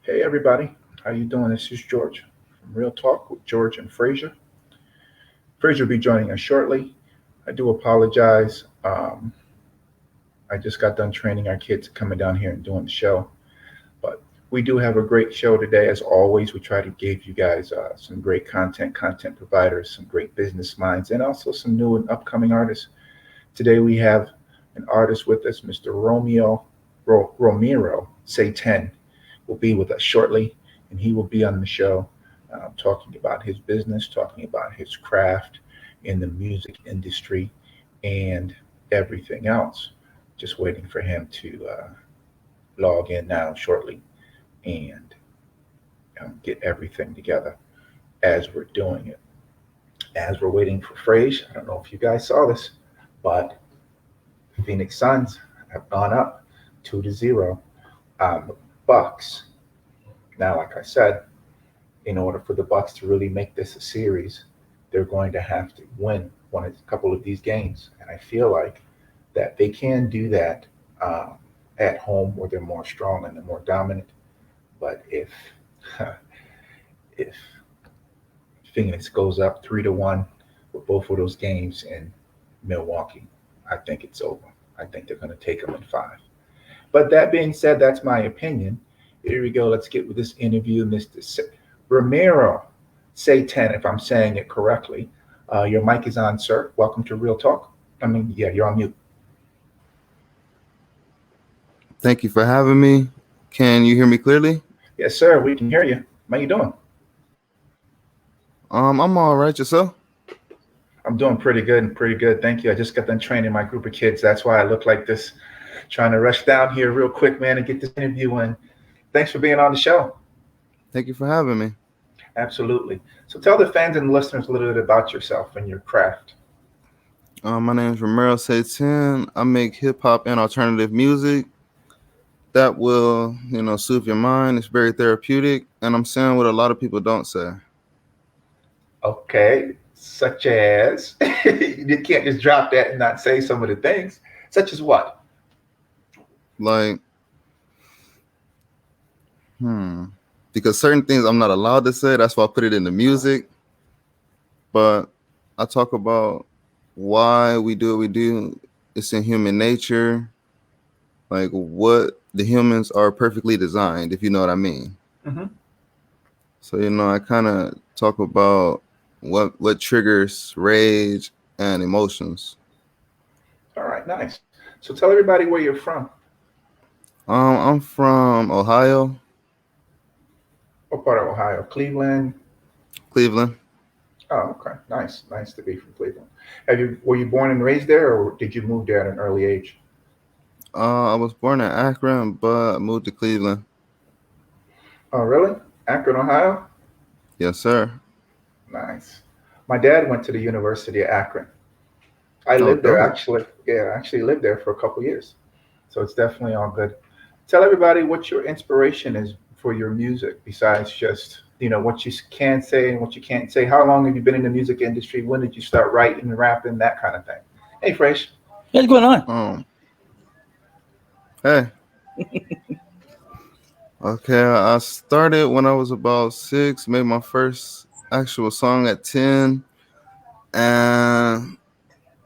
Hey everybody, how you doing? This is George from Real Talk with George and Frazier. Frazier will be joining us shortly. I do apologize. I just got done training our kids coming down here and doing the show, but we do have a great show today. As always, we try to give you guys some great content providers, some great business minds, and also some new and upcoming artists. Today we have an artist with us, Mr. Romero Say10 will be with us shortly, and he will be on the show talking about his business, talking about his craft in the music industry, and everything else. Just waiting for him to log in now shortly and get everything together as we're doing it. As we're waiting for Frage, I don't know if you guys saw this, but Phoenix Suns have gone up 2-0 on the Bucks. Now, like I said, in order for the Bucks to really make this a series, they're going to have to win a couple of these games, and I feel like that they can do that at home where they're more strong and they're more dominant. But if if Phoenix goes up 3-1 with both of those games in Milwaukee, I think it's over. I think they're going to take them in five. But that being said, that's my opinion. Here we go. Let's get with this interview, Mr. Romero Say10, if I'm saying it correctly. Your mic is on, sir. Welcome to Real Talk. Yeah, you're on mute. Thank you for having me. Can you hear me clearly? Yes, sir. We can hear you. How you doing? I'm all right. Yourself? I'm doing pretty good. Thank you. I just got done training my group of kids. That's why I look like this, trying to rush down here real quick, man, and get this interview in. Thanks for being on the show. Thank you for having me. Absolutely. So tell the fans and the listeners a little bit about yourself and your craft. My name is Romero Say10. I make hip hop and alternative music that will, soothe your mind. It's very therapeutic, and I'm saying what a lot of people don't say. Okay, such as you can't just drop that and not say some of the things. Such as what? Like, because certain things I'm not allowed to say. That's why I put it in the music. But I talk about why we do what we do. It's in human nature. Like what the humans are perfectly designed, if you know what I mean. Mm-hmm. So, I kind of talk about what triggers rage and emotions. All right, nice. So tell everybody where you're from. I'm from Ohio. What part of Ohio? Cleveland? Cleveland. Oh, okay. Nice. Nice to be from Cleveland. Were you born and raised there, or did you move there at an early age? I was born in Akron, but I moved to Cleveland. Oh, really? Akron, Ohio? Yes, sir. Nice. My dad went to the University of Akron. I lived there actually. Yeah, I actually lived there for a couple years. So it's definitely all good. Tell everybody what your inspiration is for your music, besides just, what you can say and what you can't say. How long have you been in the music industry? When did you start writing and rapping, that kind of thing? Hey, Fresh. What's going on? Hey. Okay, I started when I was about 6, made my first actual song at 10, and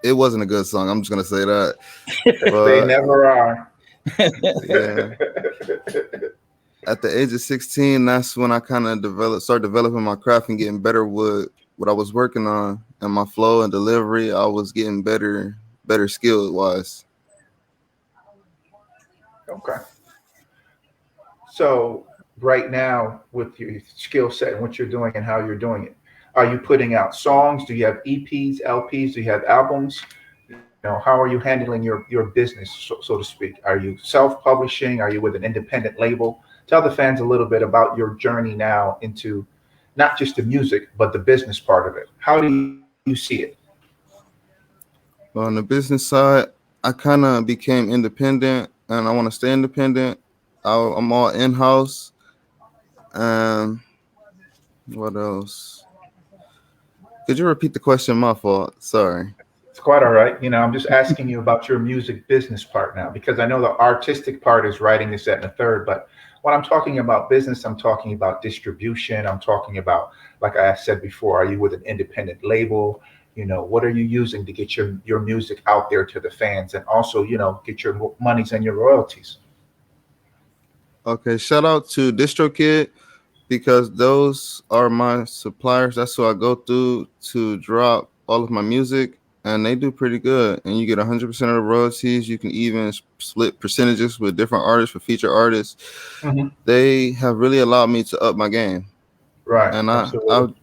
it wasn't a good song. I'm just going to say that. But they never are. Yeah. At the age of 16, that's when I kind of started developing my craft and getting better with what I was working on, and my flow and delivery. I was getting better skill wise. Okay. So right now, with your skill set and what you're doing and how you're doing it, are you putting out songs? Do you have EPs, LPs? Do you have albums? How are you handling your business, so to speak? Are you self-publishing? Are you with an independent label? Tell the fans a little bit about your journey now into not just the music, but the business part of it. How do you see it? Well, on the business side, I kind of became independent, and I want to stay independent. I'm all in-house. And what else? Could you repeat the question? My fault. Sorry. It's quite all right. I'm just asking you about your music business part now, because I know the artistic part is writing this, that, and the third, but when I'm talking about business, I'm talking about distribution. I'm talking about, like I said before, are you with an independent label? What are you using to get your music out there to the fans, and also, get your monies and your royalties? Okay, shout out to DistroKid because those are my suppliers. That's who I go through to drop all of my music, and they do pretty good. And you get 100% of the royalties. You can even split percentages with different artists for feature artists. Hmm. They have really allowed me to up my game, Right. and I Absolutely.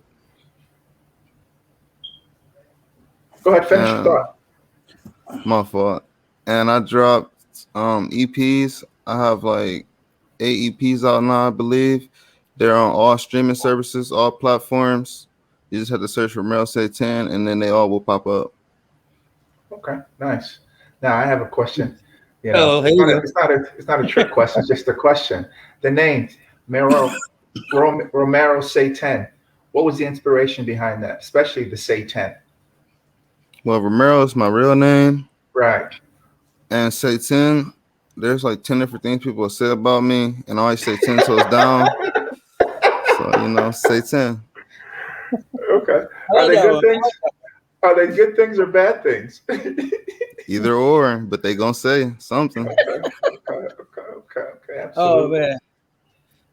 Go ahead. Finish your and thought. my fault. And I dropped EPs. I have like 8 EPs out now, I believe. They're on all streaming services, all platforms. You just have to search for Romero Say10, and then they all will pop up. Okay. Nice. Now I have a question. Oh, here It's you not a, go. it's not a, it's not a trick question. It's just a question. The name Romero Say 10. What was the inspiration behind that, especially the Say 10? Well, Romero is my real name, Right. and Say10, there's like 10 different things people say about me, and I always say 10 toes down. So, Say10. Okay. I Are like they that good one. things? Are they good things or bad things? Either or, but they gonna say something. Okay. Oh Absolutely. man,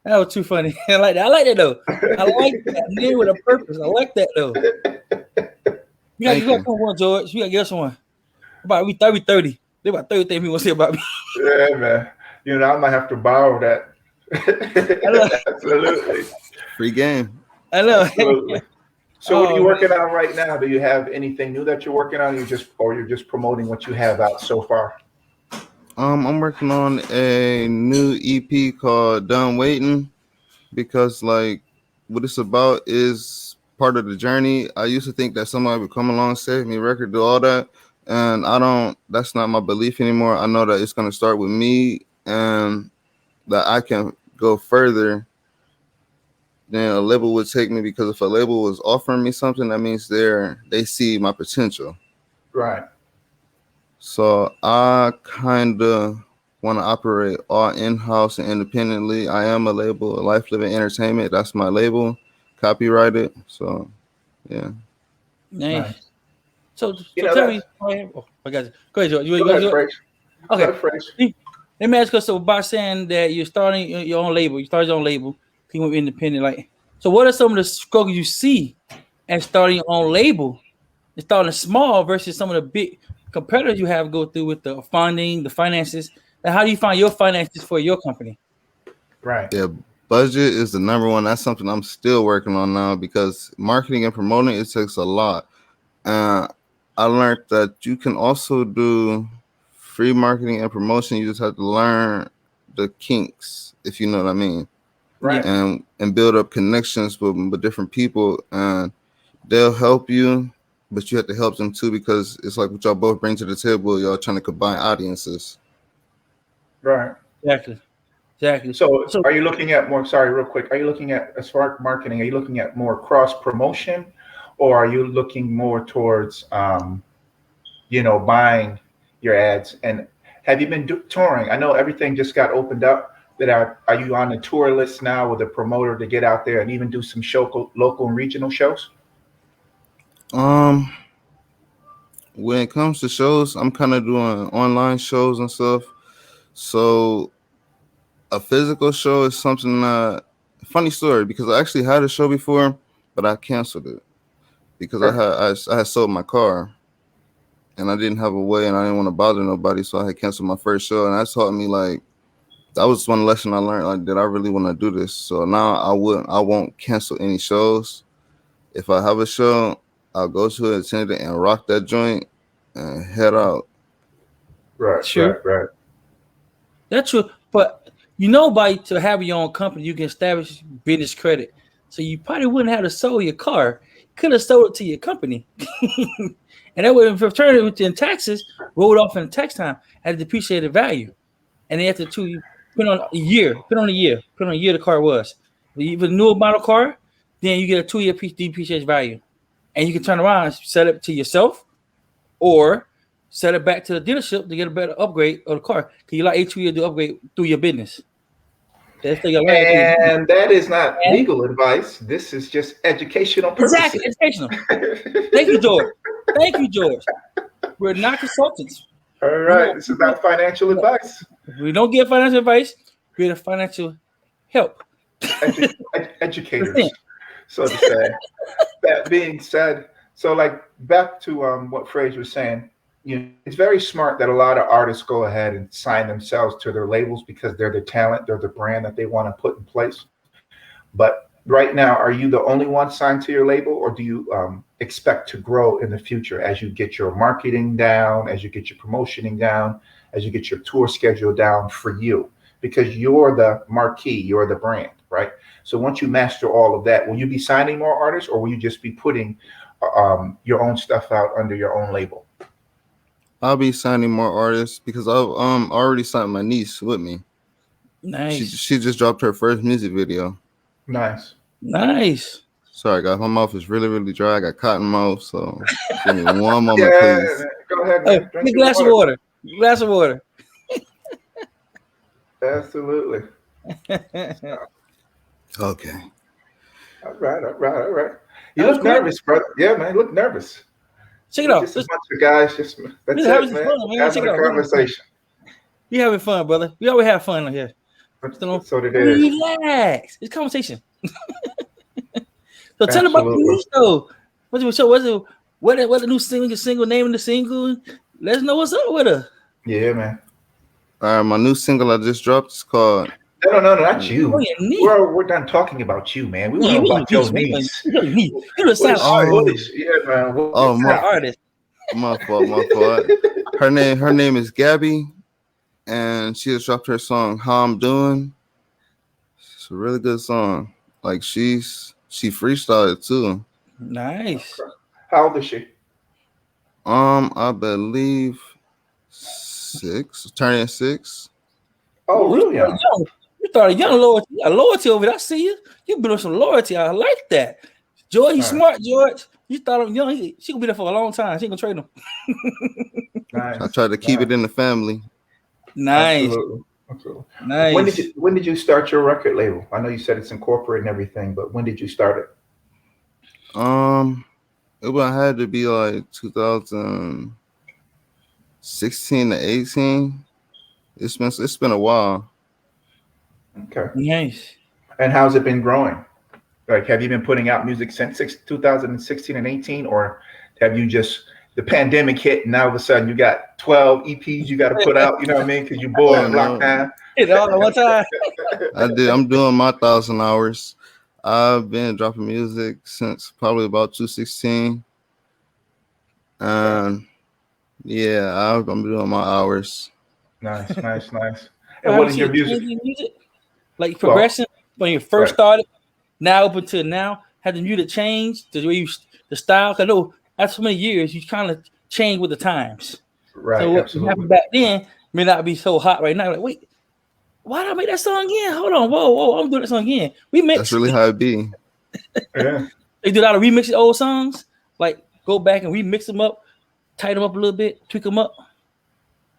that was too funny. I like that. I like that though. I like that name with a purpose. I like that though. You Thank got you. come one, George. You got to give us one. About we 30. They about 30 things people want to say about me. Yeah, man. I might have to borrow that. I know. Absolutely. Free game. I know. Absolutely. So what are Oh you man. working on right now? Do you have anything new that you're working on? You're just promoting what you have out so far? I'm working on a new EP called Done Waiting because like what it's about is part of the journey. I used to think that somebody would come along, save me, record, do all that. And I don't that's not my belief anymore. I know that it's gonna start with me and that I can go further than a label would take me because if a label was offering me something, that means they see my potential. Right. So I kind of want to operate all in-house and independently. I am a label, Life Living Entertainment. That's my label, copyrighted. So yeah. Nice. Nice. So tell That's me. Oh, I got you. Go ahead, George. Go ahead, Fraser. Go Okay. ahead, Fraser. Let me ask you. So by saying that you're starting your own label, you started your own label, you went independent. Like, so what are some of the struggles you see and starting your own label? And starting small versus some of the big competitors you have go through with the funding, the finances. And how do you find your finances for your company? Right. Yeah, budget is the number one. That's something I'm still working on now because marketing and promoting it takes a lot. Uh, I learned that you can also do free marketing and promotion. You just have to learn the kinks, if you know what I mean, Right. Yeah. and build up connections with different people, and they'll help you, but you have to help them too because it's like what y'all both bring to the table. Y'all trying to combine audiences. Right. Exactly. Exactly. So So are you looking at more, sorry, real quick, are you looking at, as far as marketing, are you looking at more cross promotion, or are you looking more towards, buying your ads? And have you been touring? I know everything just got opened up. Are you on the tour list now with a promoter to get out there and even do some local and regional shows? Um, when it comes to shows, I'm kind of doing online shows and stuff. So a physical show is something that funny story because I actually had a show before, but I canceled it because Okay. I had sold my car and I didn't have a way and I didn't want to bother nobody, so I had canceled my first show, and that taught me like that was one lesson I learned, like did I really want to do this? So now I won't cancel any shows. If I have a show, I'll go to it, attend it, and rock that joint and head out. Right, true. right. That's true. But by to have your own company, you can establish business credit. So you probably wouldn't have to sell your car. You could have sold it to your company. And that would have returned it within taxes, rolled off in the tax time at a depreciated value. And then after you put on a year, put on a year the car was. If you have a new model car, then you get a 2-year depreciated value. And you can turn around and sell it to yourself or sell it back to the dealership to get a better upgrade of the car. Because you like 2 years to upgrade through your business. That's the And that is not legal advice. This is just educational purposes. Exactly, educational. Thank you, George. Thank you, George. We're not consultants. All right. This is not financial advice. We don't give financial advice. We're the financial help. Educators, so to say. That being said, so like back to what Frazier was saying, it's very smart that a lot of artists go ahead and sign themselves to their labels because they're the talent, they're the brand that they want to put in place. But right now, are you the only one signed to your label, or do you expect to grow in the future as you get your marketing down, as you get your promotioning down, as you get your tour schedule down for you? Because you're the marquee, you're the brand, right? So once you master all of that, will you be signing more artists, or will you just be putting your own stuff out under your own label? I'll be signing more artists because I've already signed my niece with me. Nice. She just dropped her first music video. Nice. Sorry, guys, my mouth is really, really dry. I got cotton mouth, so give me one moment, Yeah, please. go ahead, man. Drink a glass of water. Glass of water. Absolutely. Okay. All right. You look nervous, brother. Yeah, man, you look nervous. Check it out. Just a bunch of guys. That's it, man. Having a conversation. We having fun, brother. We always have fun here. So it is. Relax. It's conversation. So tell them about the new show. What's the show? What the new single name of the single? Let us know what's up with her. Yeah, man. All right, my new single I just dropped is called. No, not you. We're done talking about you, man. We want to know about your niece. You're a silent artist. Yeah, man. My artist. My fault. Her name is Gabby, and she just dropped her song "How I'm Doing." It's a really good song. Like she freestyled it too. Nice. How old is she? I believe 6, turning 6. Oh, really young. You started young loyalty. You got loyalty over there. I see you. You built some loyalty. I like that. George, he's smart, George. You thought him young. She gonna be there for a long time. She ain't gonna trade him. Nice. I tried to keep it in the family. Nice. Absolutely. Nice. When did you start your record label? I know you said it's incorporated and everything, but when did you start it? It would have to be like 2016 to 18. It's been a while. Okay. Nice. And how's it been growing? Like, have you been putting out music since 2016 and 18, or have you just the pandemic hit and now all of a sudden you got 12 EPs you got to put out? You know what I mean? Because you're bored in lockdown. All at one time. I'm doing my 1,000 hours. I've been dropping music since probably about 2016. And yeah, I'm doing my hours. Nice. And what is your music? Like progression when you first started, now up until now, had the music changed the way the style? Cause I know after so many years, you kind of change with the times. Right. So what happened back then may not be so hot right now. Like, wait, why did I make that song again? Hold on, whoa, I'm doing that song again. That's really how it be. Yeah. They do a lot of remixing old songs. Like go back and remix them up, tighten them up a little bit, tweak them up.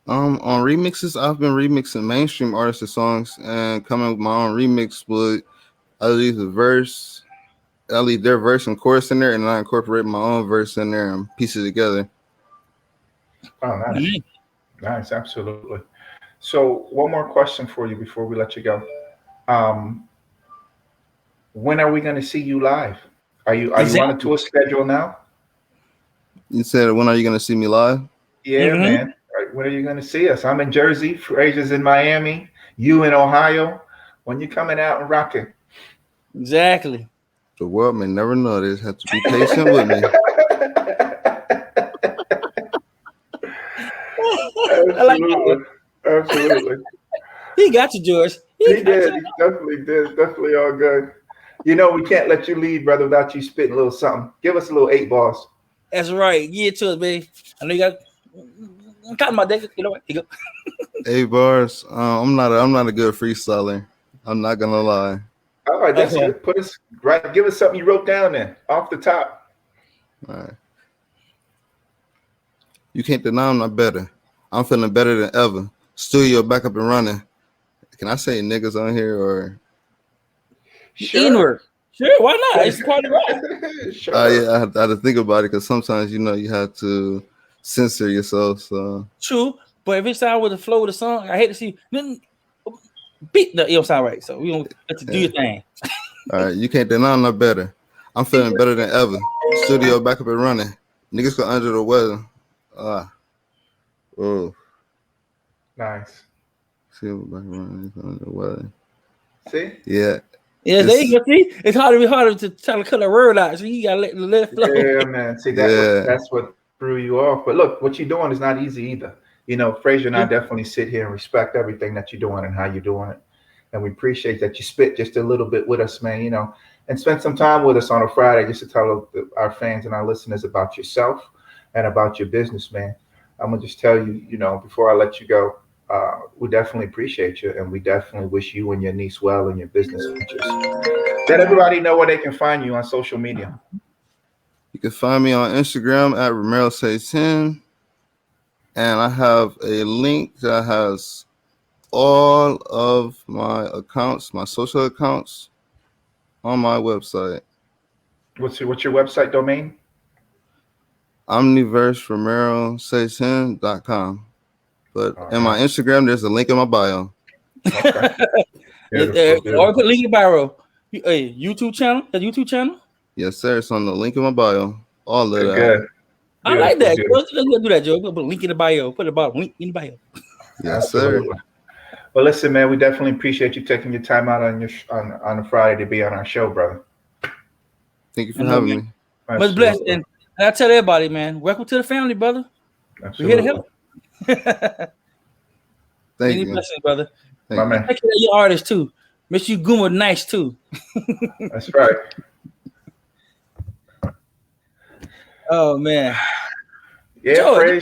On remixes, I've been remixing mainstream artists' songs and coming with my own remix. But I leave their verse and chorus in there, and I incorporate my own verse in there and piece it together. Oh, nice. Mm-hmm. Nice, absolutely. So, one more question for you before we let you go. When are we going to see you live? Are you on a tour schedule now? You said, when are you going to see me live? Yeah, man. When are you going to see us? I'm in Jersey. Frazier's in Miami. You in Ohio. When you coming out and rocking? Exactly. The world may never know this. Have to be patient with me. Absolutely. He got you, George. He did. He definitely did. Definitely all good. You know, we can't let you leave, brother, without you spitting a little something. Give us a little 8 bars. That's right. Give it to us, baby. I know you got. I'm talking about that. You know what? Here you go. 8 bars. I'm not a good freestyler. I'm not gonna lie. All right, that's good. Put us right. Give us something you wrote down then, off the top. All right. You can't deny I'm not better. I'm feeling better than ever. Studio back up and running. Can I say niggas on here or? N-word. Sure, why not? It's part of it. Sure. Yeah, I had to think about it because sometimes you have to censor yourself. So True, but if it sound with the flow of the song, I hate to see beat the. It don't sound right, so we don't let you do your thing. All right, you can't deny I'm not better. I'm feeling better than ever. Studio back up and running. Niggas go under the weather. Oh. Nice. See, back running under the weather. See? Yeah. Yeah, there you go. See, it's harder to try to cut a word out, so you gotta let it flow. Yeah, man. See, that's what threw you off. But look, what you're doing is not easy either. Frazier and I definitely sit here and respect everything that you're doing and how you're doing it. And we appreciate that you spit just a little bit with us, man, and spend some time with us on a Friday just to tell our fans and our listeners about yourself and about your business, man. I'm going to just tell you, before I let you go, we definitely appreciate you, and we definitely wish you and your niece well in your business ventures. Let everybody know where they can find you on social media. You can find me on Instagram at Romero Say10, and I have a link that has all of my accounts, my social accounts, on my website. What's your website domain? OmniverseRomeroSay10.com. But in my Instagram, there's a link in my bio. Okay. Or put link in bio. Hey, YouTube channel? The YouTube channel? Yes, sir. It's on the link in my bio. All of that. Good. I like that. Let's do that, Joe. Put a link in the bio. Put a link in the bio. Yes, sir. Well, listen, man, we definitely appreciate you taking your time out on a Friday to be on our show, brother. Thank you for having me. Much blessed. And I tell everybody, man, welcome to the family, brother. Absolutely. We're here to help. Thank you. Blessings, brother. Thank you. Take care of your artists too. Miss you Guma nice too. That's right. Oh man. Yeah, Joe,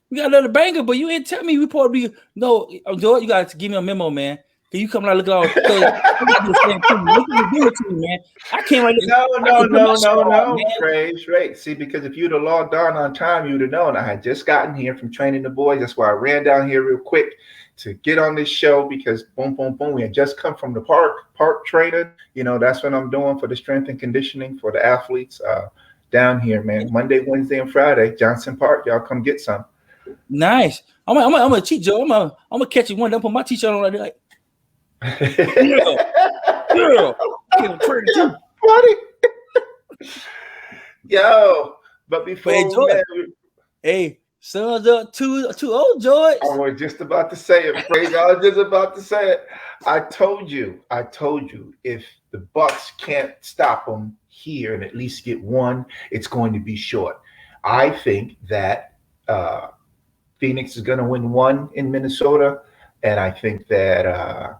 we got another banger, but you didn't tell me we probably no. Joe, you got to give me a memo, man. Can you come out looking all? Man. I can't like no, Frazier. Right. See, because if you'd have logged on time, you'd have known. I had just gotten here from training the boys. That's why I ran down here real quick to get on this show because boom, boom, boom. We had just come from the park training. That's what I'm doing for the strength and conditioning for the athletes down here, man. Monday, Wednesday, and Friday, Johnson Park. Y'all come get some. Nice. I'm gonna cheat, Joe. I'm gonna catch you one day. Put my teacher on like. Girl. Funny. Yo, but before hey, sons up too old, George. I was just about to say it, Frazier. I was just about to say it. I told you, if the Bucks can't stop them here and at least get one, it's going to be short. I think that Phoenix is going to win one in Minnesota, and I think that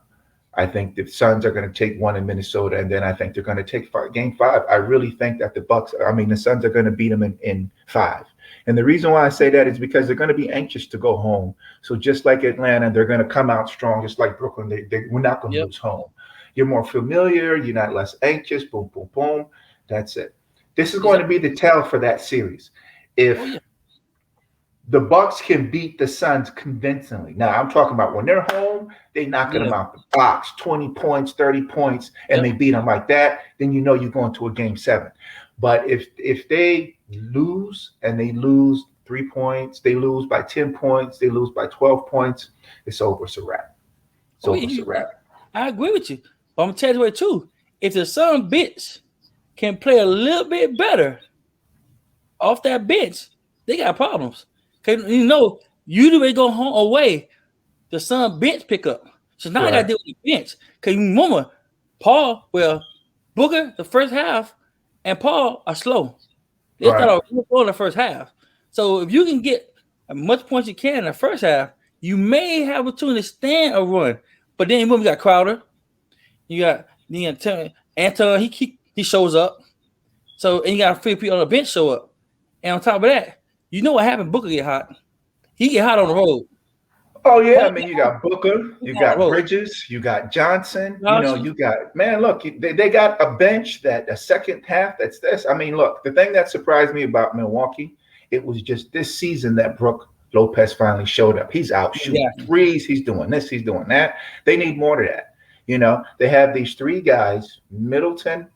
the Suns are going to take one in Minnesota, and then I think they're going to take game 5. I really think that the Suns are going to beat them in 5. And the reason why I say that is because they're going to be anxious to go home. So just like Atlanta, they're going to come out strong, just like Brooklyn. We're not going to lose home. You're more familiar. You're not less anxious. Boom, boom, boom. That's it. This is going to be the tell for that series. If the Bucks can beat the Suns convincingly. Now, I'm talking about when they're home, they knocking them out the box, 20 points, 30 points, and they beat them like that, then you know you're going to a game 7. But if they lose and they lose 3 points, they lose by 10 points, they lose by 12 points, it's over. It's a wrap. It's a wrap. I agree with you. But I'm going to tell you what, too. If the Sun bitch can play a little bit better off that bench, they got problems. Because, usually they go home away, the Sun bench pick up. So now I got to deal with the bench. Because you remember, Booker, the first half, and Paul are slow. They start slow in the first half. So if you can get as much points you can in the first half, you may have a opportunity to stand a run. But then you got Crowder. You got Anton, he shows up. So, and you got 3 people on the bench show up. And on top of that, you know what happened? Booker get hot. He get hot on the road. Oh, yeah. I mean, you got Booker, you got Bridges, you got Johnson. You got, man, look, they got a bench that a second half that's this. I mean, look, the thing that surprised me about Milwaukee, it was just this season that Brook Lopez finally showed up. He's out shooting Exactly. threes. He's doing this. He's doing that. They need more of that. They have these three guys: Middleton,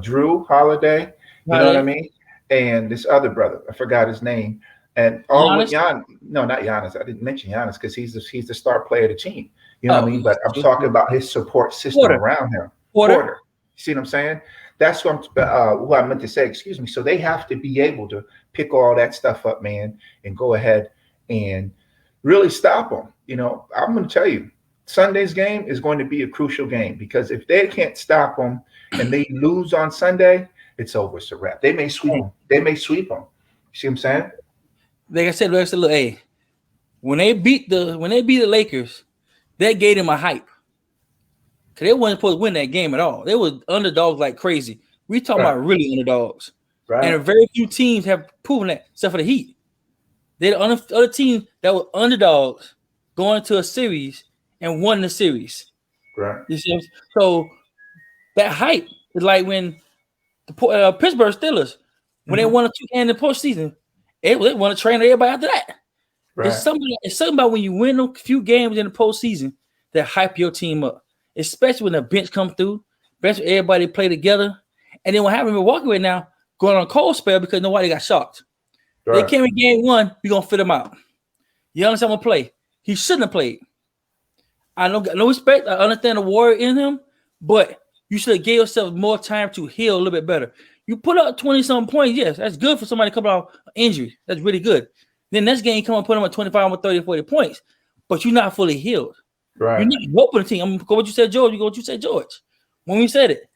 Drew Holiday. You know what I Holiday, mean? And this other brother, I forgot his name. And all with Giannis. Jan. No, not Giannis. I didn't mention Giannis because he's the star player of the team. You know what I Oh, mean? But I'm talking about his support system Porter. around him. Porter. Porter. You see what I'm saying? That's what I meant to say. Excuse me. So they have to be able to pick all that stuff up, man, and go ahead and really stop them. I'm going to tell you, Sunday's game is going to be a crucial game because if they can't stop them and they lose on Sunday, it's over. It's a wrap. They may sweep them. They may sweep them. You see what I'm saying? Like I said, look, hey, when they beat the Lakers, that gave them a hype. Cause they weren't supposed to win that game at all. They were underdogs like crazy. We talking about really underdogs. Right. And very few teams have proven that, except for the Heat. They're the other team that were underdogs going to a series and won the series. Right. You see, so that hype is like when the Pittsburgh Steelers, when they won a 2 games in the postseason, they want to train everybody after that. Right. It's something about when you win a few games in the postseason that hype your team up, especially when the bench come through, especially when everybody play together. And then what happened in Milwaukee right now, going on a cold spell because nobody got shocked. Right. They came in game 1, we're going to fit them out. You understand what play? He shouldn't have played. I know, no respect. I understand the warrior in him, but you should have gave yourself more time to heal a little bit better. You put up 20-something points, yes, that's good for somebody coming off injury. That's really good. Then next game, you come and put them at 25 or 30, 40 points, but you're not fully healed. Right. You're not helping the team. I'm going to go what you said, George. You go what you said, George. When we said it,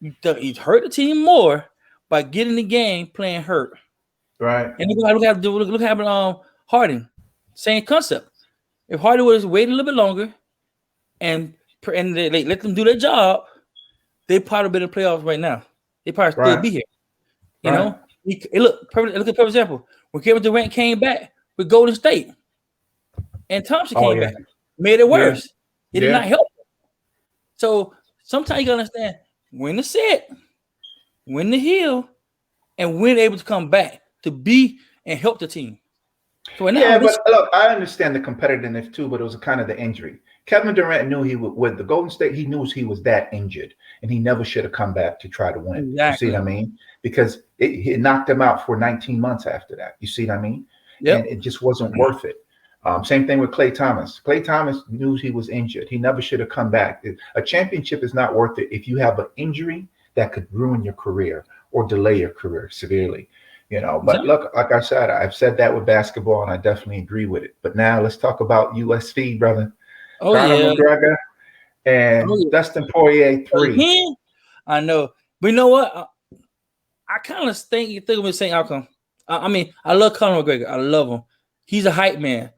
you hurt the team more by getting the game playing hurt. Right. And look what happened Harden. Same concept. If Harden would have waited a little bit longer and they let them do their job, they probably been in the playoffs right now. They probably still be here. You know? Look at perfect example. When Kevin Durant came back with Golden State and Thompson came back, made it worse. It did not help. So sometimes you gotta understand when to sit, when to heal, and when able to come back to be and help the team. So but look, I understand the competitiveness too, but it was kind of the injury. Kevin Durant knew he would with the Golden State. He knew he was that injured, and he never should have come back to try to win. Exactly. You see what I mean? Because it knocked him out for 19 months after that. You see what I mean? Yep. And it just wasn't worth it. Same thing with Klay Thomas. Klay Thomas knew he was injured. He never should have come back. A championship is not worth it if you have an injury that could ruin your career or delay your career severely. But look, like I said, I've said that with basketball, and I definitely agree with it. But now let's talk about USC, brother. Conor McGregor and Dustin Poirier 3. I know, but you know what? I kind of think you think of the same outcome. I mean, I love Conor McGregor. I love him. He's a hype man.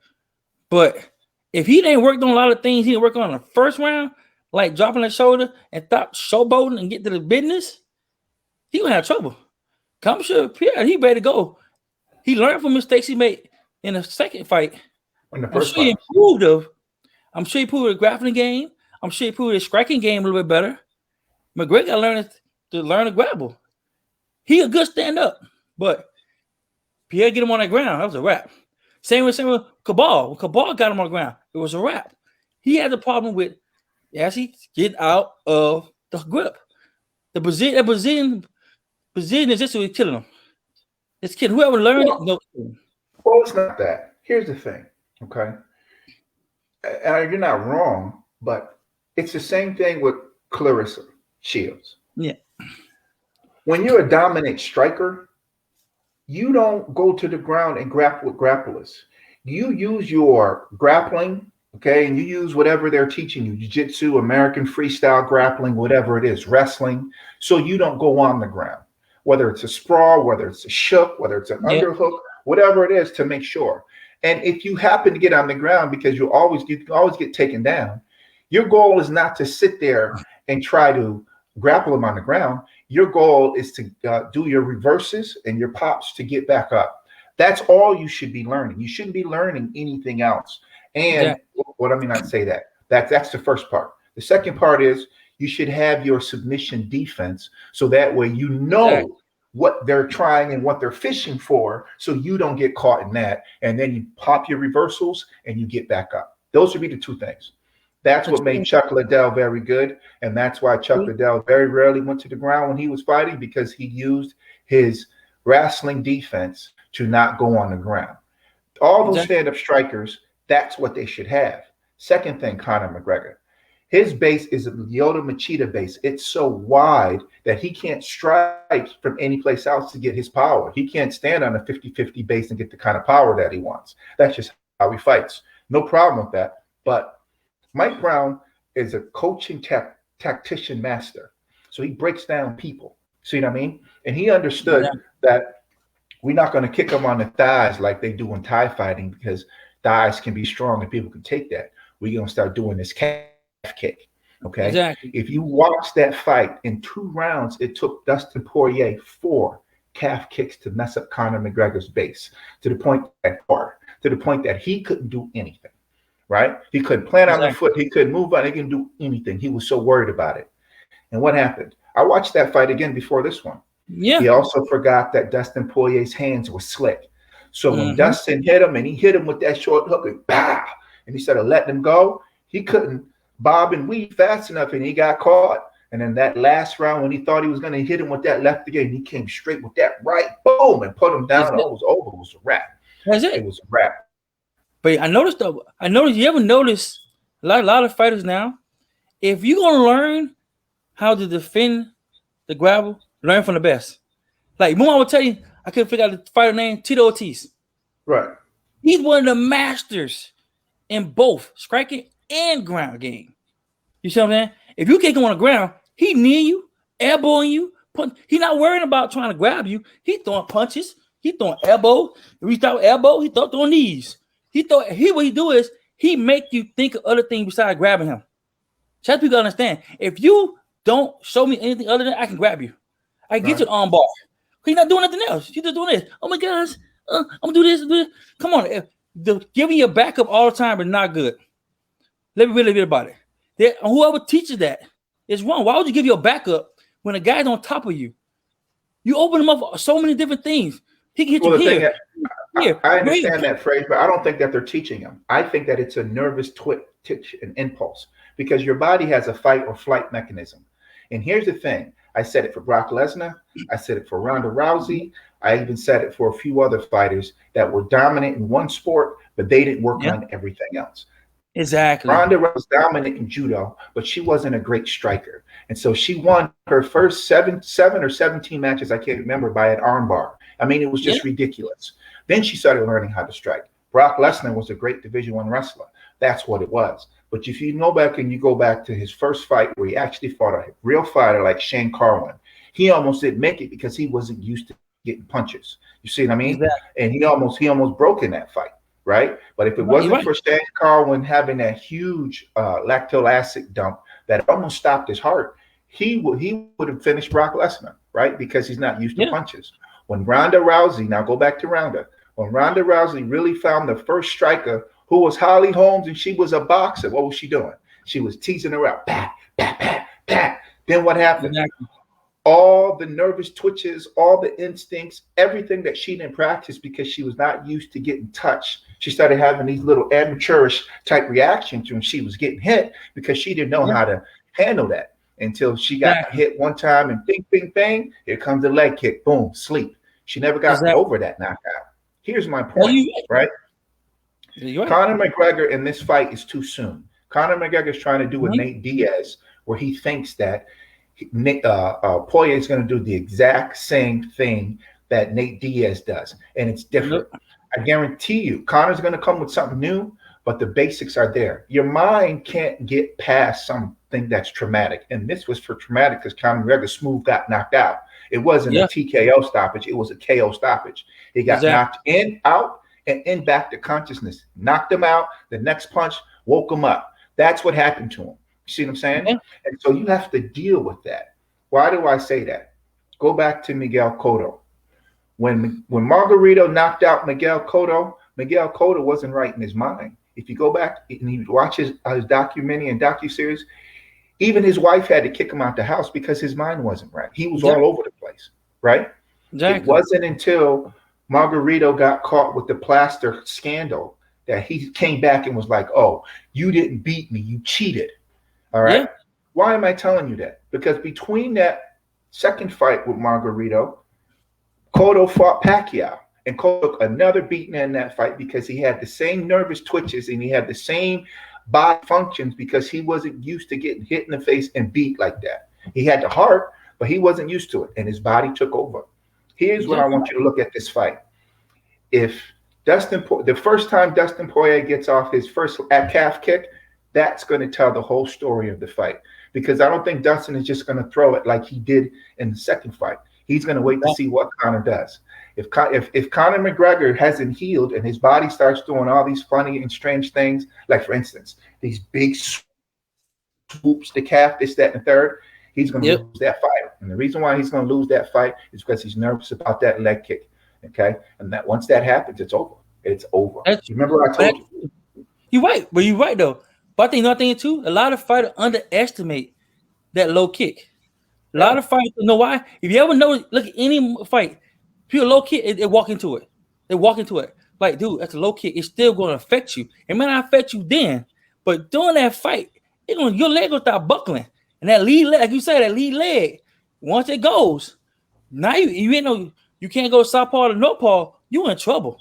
But if he ain't worked on a lot of things he didn't work on in the first round, like dropping the shoulder and stop showboating and get to the business, he gonna have trouble. I'm sure Pierre, he ready to go. He learned from mistakes he made in the second fight. In the first I'm sure he improved the grappling game. I'm sure he improved his striking game a little bit better. McGregor learned to grapple. He a good stand-up, but Pierre get him on the ground. That was a wrap. Same with Cabal. When Cabal got him on the ground, it was a wrap. He had the problem with as he get out of the grip. The Brazilian is just killing him. It's killing whoever learned it. No. Well, it's not that. Here's the thing, okay? You're not wrong, but it's the same thing with Clarissa Shields. Yeah. When you're a dominant striker, you don't go to the ground and grapple with grapplers. You use your grappling, okay, and you use whatever they're teaching you, jiu-jitsu, American freestyle grappling, whatever it is, wrestling, so you don't go on the ground. Whether it's a sprawl, whether it's a shook, whether it's an underhook, whatever it is, to make sure. And if you happen to get on the ground, because you can always get taken down, your goal is not to sit there and try to grapple them on the ground. Your goal is to do your reverses and your pops to get back up. That's all you should be learning. You shouldn't be learning anything else. And what I mean, I say that's the first part. The second part is you should have your submission defense, so that way what they're trying and what they're fishing for, so you don't get caught in that. And then you pop your reversals and you get back up. Those would be the two things. That's what made Chuck Liddell very good. And that's why Chuck Liddell very rarely went to the ground when he was fighting, because he used his wrestling defense to not go on the ground. All those stand-up strikers, that's what they should have. Second thing, Conor McGregor. His base is a Lyoto Machida base. It's so wide that he can't strike from any place else to get his power. He can't stand on a 50-50 base and get the kind of power that he wants. That's just how he fights. No problem with that. But Mike Brown is a coaching tactician master. So he breaks down people. See what I mean? And he understood that we're not going to kick them on the thighs like they do in Thai fighting, because thighs can be strong and people can take that. We're going to start doing this calf kick. Okay. Exactly. If you watch that fight, in 2 rounds, it took Dustin Poirier 4 calf kicks to mess up Conor McGregor's base, to the point that he couldn't do anything. Right? He couldn't plant on the foot. He couldn't move on. He couldn't do anything. He was so worried about it. And what happened? I watched that fight again before this one. Yeah. He also forgot that Dustin Poirier's hands were slick. So when Dustin hit him, and he hit him with that short hook, and bah, and he started letting him go, he couldn't bob and weave fast enough, and he got caught. And then that last round, when he thought he was going to hit him with that left again, he came straight with that right, boom, and put him down. It was over. It was a wrap. That's it. It was a wrap. But I noticed, you ever notice a lot of fighters now, if you're going to learn how to defend the grapple, learn from the best. Like, I would tell you, I couldn't figure out the fighter name, Tito Ortiz. Right. He's one of the masters in both striking and ground game. You see what I'm saying? If you kick him on the ground, he near you, elbowing you. He's not worrying about trying to grab you. He throwing punches. He throwing elbow. If he throw elbow, he throwing knees. What he do is he make you think of other things besides grabbing him. So that's people understand. If you don't show me anything other than I can grab you, I can get you on bar. He's not doing nothing else. He's just doing this. Oh my gosh, I'm gonna do this. Come on, giving you a backup all the time is not good. Let me really read about it. Whoever teaches that is wrong. Why would you give your backup when a guy's on top of you? You open him up for so many different things. He can hit you here. I understand that phrase, but I don't think that they're teaching him. I think that it's a nervous twitch and impulse, because your body has a fight or flight mechanism. And here's the thing. I said it for Brock Lesnar. I said it for Ronda Rousey. I even said it for a few other fighters that were dominant in one sport, but they didn't work on everything else. Exactly. Ronda was dominant in judo, but she wasn't a great striker. And so she won her first seven or 17 matches, I can't remember, by an armbar. I mean, it was just ridiculous. Then she started learning how to strike. Brock Lesnar was a great Division I wrestler. That's what it was. But if you know back and you go back to his first fight where he actually fought a real fighter like Shane Carwin, he almost didn't make it because he wasn't used to getting punches. You see what I mean? Exactly. And he almost broke in that fight, right? But if it wasn't for Shane Carwin having that huge lactic acid dump that almost stopped his heart, he would have finished Brock Lesnar, right? Because he's not used to punches. When Ronda Rousey, now go back to Ronda, when Ronda Rousey really found the first striker who was Holly Holmes, and she was a boxer, what was she doing? She was teasing her out. Pat, pat, pat, pat. Then what happened? Exactly. All the nervous twitches, all the instincts, everything that she didn't practice because she was not used to getting touched. She started having these little amateurish type reactions when she was getting hit because she didn't know how to handle that until she got hit one time and bing, bing, bang, here comes the leg kick, boom, sleep. She never got over that knockout. Here's my point, right? Conor McGregor in this fight is too soon. Conor McGregor is trying to do with Nate Diaz, where he thinks that Poirier is going to do the exact same thing that Nate Diaz does, and it's different. I guarantee you, Conor's going to come with something new, but the basics are there. Your mind can't get past something that's traumatic, and this was for traumatic because Conor McGregor smooth got knocked out. It wasn't a TKO stoppage; it was a KO stoppage. He got knocked in, out, and in back to consciousness. Knocked him out. The next punch woke him up. That's what happened to him. You see what I'm saying? And so you have to deal with that. Why do I say that? Go back to Miguel Cotto. When Margarito knocked out Miguel Cotto wasn't right in his mind. If you go back and you watch his documentary and docuseries, even his wife had to kick him out the house because his mind wasn't right. He was all over the place, right? It Exactly. wasn't until Margarito got caught with the plaster scandal that he came back and was like, "Oh, you didn't beat me. You cheated." All Yeah. right. Why am I telling you that? Because between that second fight with Margarito, Cotto fought Pacquiao. And Cotto took another beating in that fight because he had the same nervous twitches and he had the same body functions because he wasn't used to getting hit in the face and beat like that. He had the heart, but he wasn't used to it, and his body took over. Here's what I Exactly. want you to look at this fight. If the first time Dustin Poirier gets off his first calf kick, that's going to tell the whole story of the fight. Because I don't think Dustin is just going to throw it like he did in the second fight. He's going to wait to see what Conor does. If Conor McGregor hasn't healed and his body starts doing all these funny and strange things, like for instance, these big swoops to calf, this, that, and the third, he's going to Yep. lose that fight. And the reason why he's going to lose that fight is because he's nervous about that leg kick. Okay, and that once that happens, it's over. It's over. That's, Remember what I told you? you're right, but you're right though. But I think another thing too, a lot of fighters underestimate that low kick. A lot Yeah. of fighters, you know why? If you ever know, look at any fight, if you're low kick, they walk into it. They walk into it. Like, dude, that's a low kick. It's still going to affect you. It may not affect you then, but during that fight, your leg will start buckling. And that lead leg, like you said, that lead leg, once it goes, now you ain't no, you can't go southpaw to northpaw. You in trouble.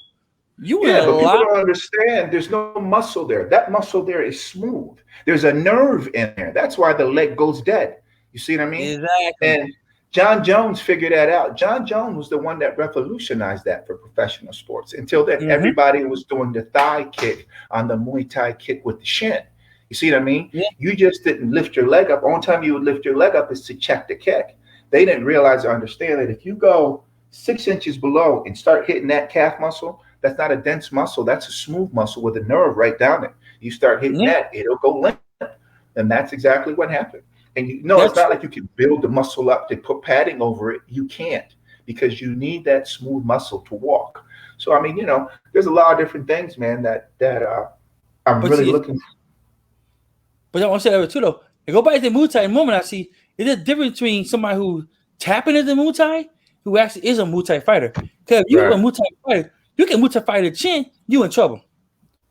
You in Yeah, a but people lot. don't understand. There's no muscle there. That muscle there is smooth. There's a nerve in there. That's why the leg goes dead. You see what I mean? Exactly. And John Jones figured that out. John Jones was the one that revolutionized that for professional sports. Until then, Mm-hmm. everybody was doing the thigh kick on the Muay Thai kick with the shin. You see what I mean? Yeah. You just didn't lift your leg up. Only time you would lift your leg up is to check the kick. They didn't realize or understand that if you go 6 inches below and start hitting that calf muscle, that's not a dense muscle. That's a smooth muscle with a nerve right down it. You start hitting that, it'll go limp. And that's exactly what happened. And it's not like you can build the muscle up to put padding over it. You can't, because you need that smooth muscle to walk. So I mean, there's a lot of different things, man, that I'm But really see, looking. But I want to say that too, though. I go back to the Muay Thai moment. I see there's a difference between somebody who tapping into Muay Thai who actually is a Muay Thai fighter. Because if you're a Muay Thai fighter, you can Muay Thai fighter the chin, you in trouble.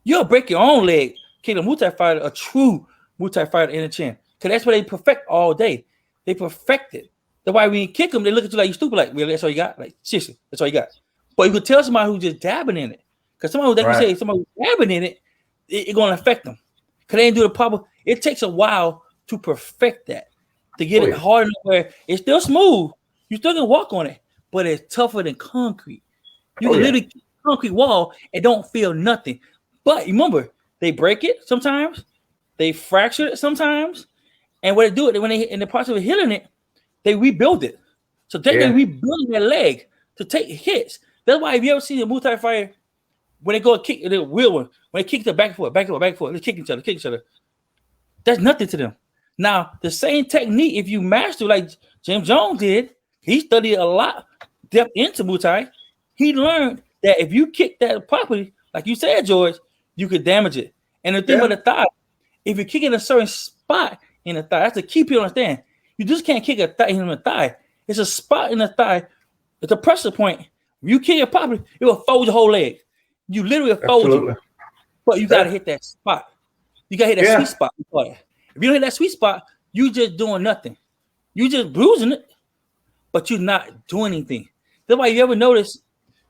You'll break your own leg. Can a Muay Thai fighter, a true Muay Thai fighter in the chin? Because that's what they perfect all day. They perfect it. That's why when you kick them, they look at you like you stupid. Like, really, that's all you got? Like, seriously, that's all you got. But you could tell somebody who's just dabbing in it. Because somebody who, like you say, somebody who's dabbing in it, it's going to affect them. Because they didn't do the proper. It takes a while to perfect that, to get it hard enough where it's still smooth. You still can walk on it, but it's tougher than concrete. You can literally kick a concrete wall and don't feel nothing. But remember, they break it sometimes, they fracture it sometimes, and when they do it, when they in the process of healing it, they rebuild it. So they're rebuilding their leg to take hits. That's why if you ever see a Muay Thai fighter, when they go and kick, the real one, when they kick the back and forth, they kick each other. That's nothing to them. Now, the same technique, if you master like Jim Jones did, he studied a lot depth into Muay Thai. He learned that if you kick that properly, like you said, George, you could damage it. And the thing about the thigh, if you kick in a certain spot in the thigh, that's the key people understand. You just can't kick a thigh in the thigh. It's a spot in the thigh. It's a pressure point. If you kick it properly, it will fold your whole leg. You literally fold it. But you got to hit that spot. You got to hit that sweet spot. If you don't hit that sweet spot, you just doing nothing. You just bruising it, but you're not doing anything. That's why you ever notice,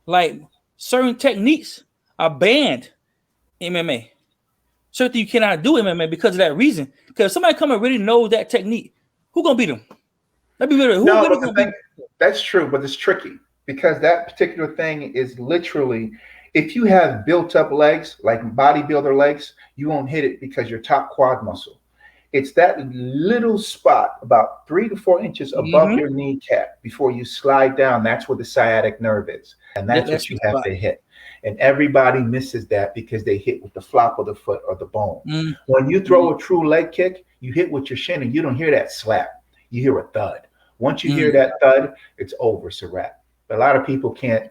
like, certain techniques are banned in MMA. Certain things you cannot do in MMA because of that reason. Because if somebody come and really knows that technique, who gonna beat them? That'd be really, gonna beat them? That's true, but it's tricky because that particular thing is literally, if you have built up legs, like bodybuilder legs, you won't hit it because your top quad muscle. It's that little spot about 3 to 4 inches above your kneecap before you slide down. That's where the sciatic nerve is. And that's what you have to hit. And everybody misses that because they hit with the flop of the foot or the bone. When you throw a true leg kick, you hit with your shin and you don't hear that slap. You hear a thud. Once you hear that thud, it's over. It's a wrap. But a lot of people can't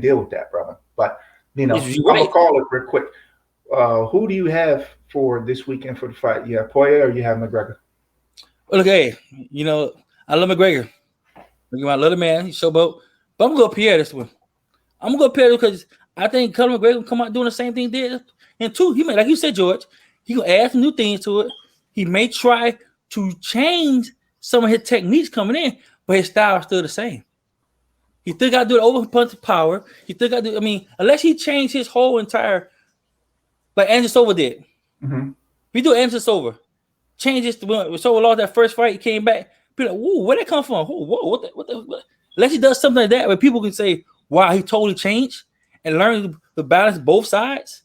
deal with that, brother. But I'm gonna call it real quick. Who do you have for this weekend for the fight? You have Poirier or you have McGregor? Well, look, hey, I love McGregor. Look at my little man. He's showboat. But I'm gonna go Pierre this one. I'm gonna go Pierre because I think Conor McGregor will come out doing the same thing he did. And two, he may, like you said, George, he gonna add some new things to it. He may try to change some of his techniques coming in, but his style is still the same. He still got to do the over punch of power. He still got to do. I mean, unless he changed his whole entire, like Anderson Silva did. Mm-hmm. We do Anderson Silva. Change his. When Silva lost that first fight, he came back. People like, whoa, where'd that come from? Whoa, what? Unless he does something like that, where people can say, wow, he totally changed and learn to balance both sides,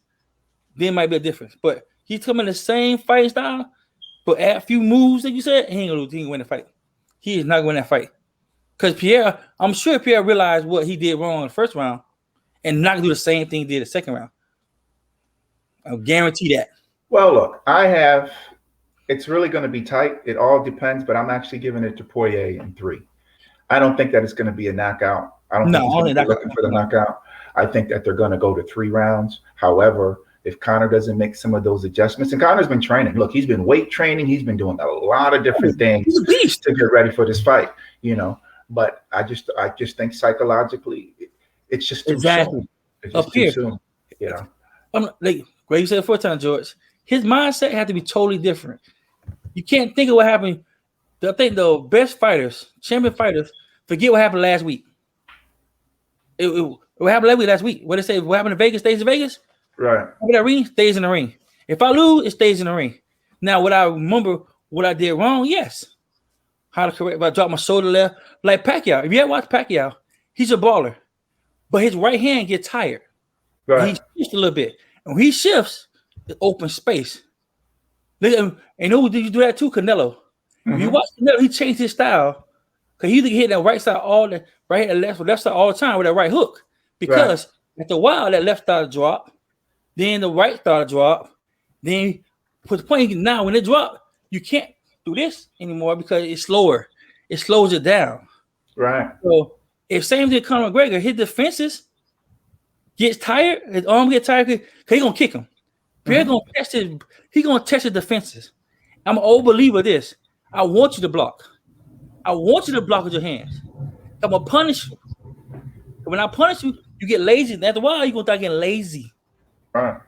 then it might be a difference. But he's coming the same fighting style, but add a few moves that you said, he ain't gonna lose. He ain't gonna win the fight. He is not gonna win that fight. Because Pierre, I'm sure Pierre realized what he did wrong in the first round and not do the same thing he did the second round. I'll guarantee that. Well, look, it's really going to be tight. It all depends, but I'm actually giving it to Poirier in 3. I don't think that it's going to be a knockout. I don't think he's going to be looking for the knockout. I think that they're going to go to 3 rounds. However, if Conor doesn't make some of those adjustments, and Conor's been training. Look, he's been weight training. He's been doing a lot of different things to get ready for this fight, But I just think psychologically, it's just too soon. It's just too soon, I'm like you said the first time, George. His mindset had to be totally different. You can't think of what happened. I think the best fighters, champion fighters, forget what happened last week. What happened last week? What they say? What happened in Vegas stays in Vegas. Right. That ring stays in the ring. If I lose, it stays in the ring. Now, would I remember what I did wrong? Yes. How to correct if I drop my shoulder left, like Pacquiao. If you ever watch Pacquiao, he's a baller, but his right hand gets tired. Right. He shifts a little bit, and when he shifts, the open space. And who did you do that to? Canelo. Mm-hmm. If you watch Canelo, he changed his style because he hit that right side right hand and left side all the time with that right hook. Because after a while, that left started to drop, then the right started to drop, then put the point now when it dropped, you can't do this anymore because it's slower. It slows it down. Right. So if same thing Conor McGregor, his defenses gets tired, his arm gets tired, because he's gonna kick him. Pierre gonna test his defenses. I'm an old believer of this. I want you to block. I want you to block with your hands. I'm gonna punish you. When I punish you, you get lazy. After a while, you're gonna start getting lazy. Right.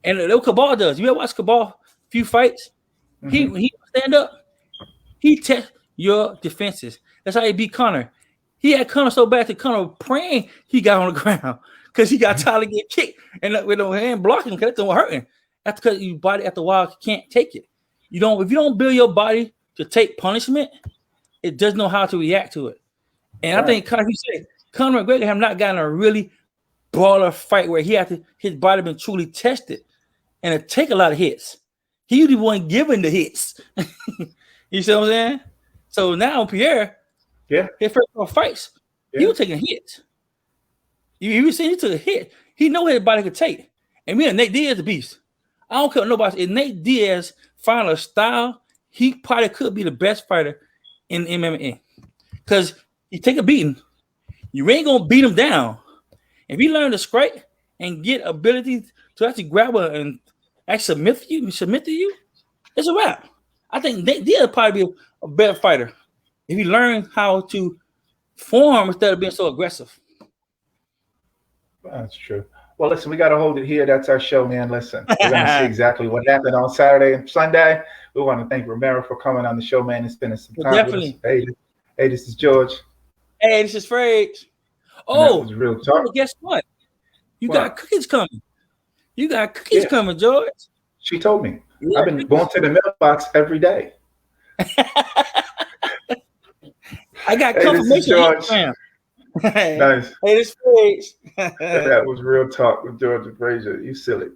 And what Cabal does. You ever watch Cabal few fights? Mm-hmm. When he stand up, he tests your defenses. That's how he beat Conor. He had Conor so bad that Conor praying he got on the ground because he got tired of getting kicked and with no hand blocking because that's hurting. That's because your body after a while can't take it. If you don't build your body to take punishment, it doesn't know how to react to it. And I think Conor McGregor have not gotten a really brawler fight where his body been truly tested and it take a lot of hits. He the one giving the hits. You see what I'm saying? So now Pierre, his first 4 fights, he was taking hits. You see, he took a hit. He know what his body could take. And Nate Diaz is a beast. I don't care what nobody. If Nate Diaz find a style, he probably could be the best fighter in MMA. Because he take a beating. You ain't gonna beat him down. If he learn to strike and get ability to actually grab her and actually submit to you, it's a wrap. I think Nate Diaz probably be a better fighter if he learns how to form instead of being so aggressive. That's true. Well, listen, we got to hold it here. That's our show, man. Listen, we're going to see exactly what happened on Saturday and Sunday. We want to thank Romero for coming on the show, man, and spending some time with us. Hey, this is George. Hey, this is Fred. Oh, real talk. Guess what? You got cookies coming. You got cookies coming, George. She told me. I've been going to the mailbox every day. I got confirmation. Nice. Hey, this Fred. That was real talk with George and Frazier. You silly.